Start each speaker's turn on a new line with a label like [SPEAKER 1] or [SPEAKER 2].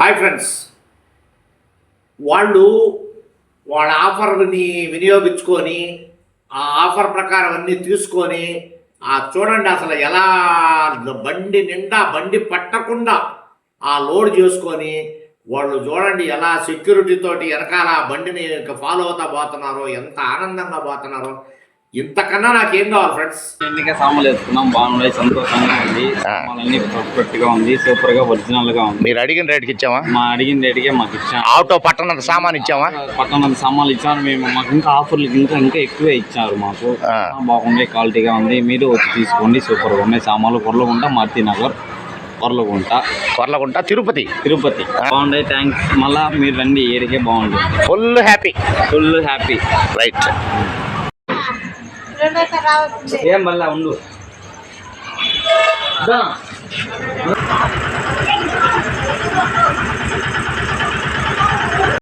[SPEAKER 1] Hi friends, వాళ్ళు వాళ్ళ ఆఫర్ని వినియోగించుకొని ఆ ఆఫర్ ప్రకారం అన్నీ తీసుకొని చూడండి అసలు ఎలా బండి నిండా బండి పట్టకుండా ఆ లోడ్ చేసుకొని వాళ్ళు చూడండి ఎలా సెక్యూరిటీ తోటి వెనకాల బండిని ఫాలో అవుతా పోతున్నారో, ఎంత ఆనందంగా పోతున్నారో. ఇంతకన్నా నాకేం కావాలి ఫ్రెండ్స్?
[SPEAKER 2] ఎన్నిక సామాన్లు వేసుకున్నాం, బాగున్నాయి, సంతోషంగా ఉంది. సామాన్లన్నీ పర్ఫెక్ట్ గా ఉంది, సూపర్ గా ఒరిజినల్ గా ఉంది.
[SPEAKER 1] మీరు అడిగిన రేటుకి ఇచ్చామా?
[SPEAKER 2] మా అడిగిన రేటుకే మాకు ఇచ్చాము.
[SPEAKER 1] ఆటో పట్టణం సామాన్ ఇచ్చామా?
[SPEAKER 2] పట్టణం సామాన్లు ఇచ్చారు. మేము మాకు ఇంకా ఆఫర్లు ఇంకా ఎక్కువే ఇచ్చారు. మాకు బాగుండే, క్వాలిటీగా ఉంది. మీరు వచ్చి తీసుకోండి, సూపర్ గా ఉన్నాయి సామాన్లు. కొర్లగుంట, మారుతినగర్, కొర్లగుంట, తిరుపతి బాగుండే. థ్యాంక్స్. మళ్ళా మీరు రండి, ఏరికే బాగుంటుంది.
[SPEAKER 1] Full happy right.
[SPEAKER 2] ఏం మళ్ళా ఉండు.